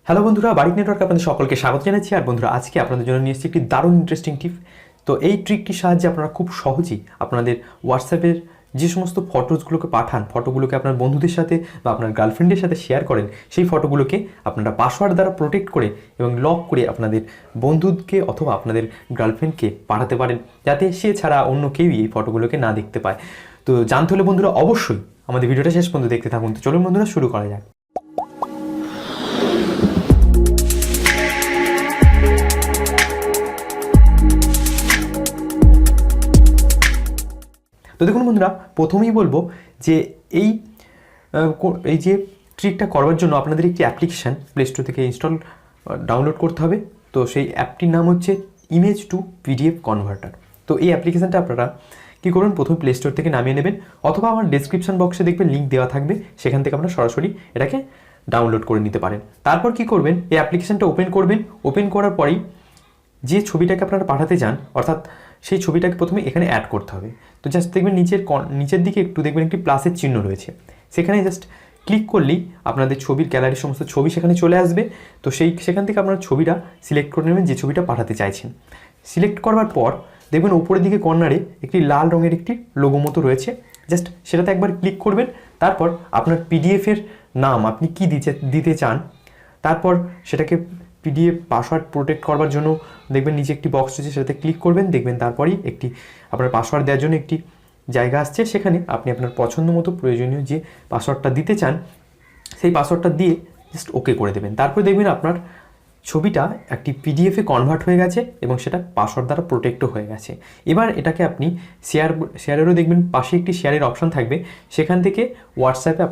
Hello বন্ধুরা, বারিক নেটওয়ার্কে আপনাদের সকলকে স্বাগত জানাচ্ছি। আর বন্ধুরা, আজকে আপনাদের জন্য নিয়ে এসেছি একটি দারুণ ইন্টারেস্টিং টিপ। তো এই ট্রিকটির সাহায্যে আপনারা খুব সহজেই আপনাদের হোয়াটসঅ্যাপের যে সমস্ত ফটোসগুলোকে পাঠান, ফটোগুলোকে আপনার বন্ধুদের সাথে বা আপনার গার্লফ্রেন্ডের সাথে শেয়ার করেন, সেই ফটোগুলোকে আপনারা পাসওয়ার্ড দ্বারা প্রোটেক্ট করে এবং লক করে আপনাদের বন্ধুকে অথবা আপনাদের গার্লফ্রেন্ডকে পাঠাতে পারেন, যাতে সে ছাড়া অন্য কেউই এই ফটোগুলোকে না দেখতে পায়। তো জানতে হলে বন্ধুরা অবশ্যই আমাদের ভিডিওটা শেষ পর্যন্ত দেখতে থাকুন। তো চলুন বন্ধুরা, শুরু করা যাক। তো দেখুন বন্ধুরা, প্রথমেই বলবো যে এই যে ট্রিকটা করবার জন্য আপনাদের একটি অ্যাপ্লিকেশান প্লে স্টোর থেকে ডাউনলোড করতে হবে। তো সেই অ্যাপটির নাম হচ্ছে ইমেজ টু পিডিএফ কনভার্টার। তো এই অ্যাপ্লিকেশানটা আপনারা কী করবেন, প্রথমে প্লে স্টোর থেকে নামিয়ে নেবেন, অথবা আমার ডেসক্রিপশন বক্সে দেখবেন লিঙ্ক দেওয়া থাকবে, সেখান থেকে আপনারা সরাসরি এটাকে ডাউনলোড করে নিতে পারেন। তারপর কি করবেন, এই অ্যাপ্লিকেশানটা ওপেন করবেন। ওপেন করার পরেই যে ছবিটাকে আপনারা পাঠাতে চান, অর্থাৎ সেই ছবিটাকে প্রথমে এখানে অ্যাড করতে হবে। তো জাস্ট দেখবেন নিচের দিকে একটু দেখবেন একটি প্লাসের চিহ্ন রয়েছে, সেখানে জাস্ট ক্লিক করলেই আপনাদের ছবির গ্যালারির সমস্ত ছবি সেখানে চলে আসবে। তো সেখান থেকে আপনারা ছবিটা সিলেক্ট করে নেবেন, যে ছবিটা পাঠাতে চাইছেন। সিলেক্ট করবার পর দেখবেন উপরের দিকে কর্নারে একটি লাল রঙের একটি লোগো মতো রয়েছে, জাস্ট সেটাতে একবার ক্লিক করবেন। তারপর আপনার পিডিএফের নাম আপনি কী দিতে চান, তারপর সেটাকে পিডিএফ পাসওয়ার্ড প্রোটেক্ট করবার জন্য দেখবেন নিচে একটি বক্স রয়েছে, সেটাতে ক্লিক করবেন। দেখবেন তারপরেই একটি আপনার পাসওয়ার্ড দেওয়ার জন্য একটি জায়গা আসছে, সেখানে আপনি আপনার পছন্দ মতো প্রয়োজনীয় যে পাসওয়ার্ডটা দিতে চান সেই পাসওয়ার্ডটা দিয়ে জাস্ট ওকে করে দেবেন। তারপর দেখবেন আপনার ছবিটা একটি পিডিএফে কনভার্ট হয়ে গেছে এবং সেটা পাসওয়ার্ড দ্বারা প্রোটেক্টও হয়ে গেছে। এবার এটাকে আপনি শেয়ারেরও দেখবেন পাশে একটি শেয়ারের অপশান থাকবে, সেখান থেকে হোয়াটসঅ্যাপে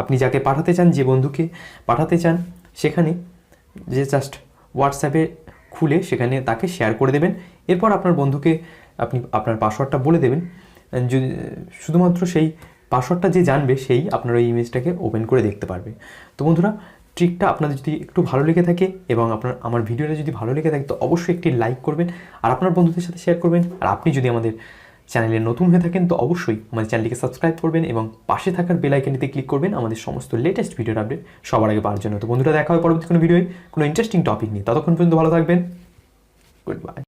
আপনি যাকে পাঠাতে চান, যে বন্ধুকে পাঠাতে চান, সেখানে যে জাস্ট হোয়াটসঅ্যাপে খুলে সেখানে তাকে শেয়ার করে দেবেন। এরপর আপনার বন্ধুকে আপনি আপনার পাসওয়ার্ডটা বলে দেবেন, শুধুমাত্র সেই পাসওয়ার্ডটা যে জানবে সেই আপনার ওই ইমেজটাকে ওপেন করে দেখতে পারবে। তো বন্ধুরা, ট্রিকটা আপনাদের যদি একটু ভালো লেগে থাকে এবং আমার ভিডিওটা যদি ভালো লেগে থাকে, তো অবশ্যই একটি লাইক করবেন আর আপনার বন্ধুদের সাথে শেয়ার করবেন। আর আপনি যদি আমাদের চ্যানেলে নতুন হয়ে থাকেন, তো অবশ্যই আমাদের চ্যানেলটিকে সাবস্ক্রাইব করবেন এবং পাশে থাকার বেল আইকনটিতে ক্লিক করবেন আমাদের সমস্ত লেটেস্ট ভিডিওর আপডেট সবার আগে পাওয়ার জন্য। তো বন্ধুরা, দেখা হয় পরবর্তী কোনো ভিডিওয় কোনো ইন্টারেস্টিং টপিক নিয়ে। ততক্ষণ পর্যন্ত ভালো থাকবেন। Good bye.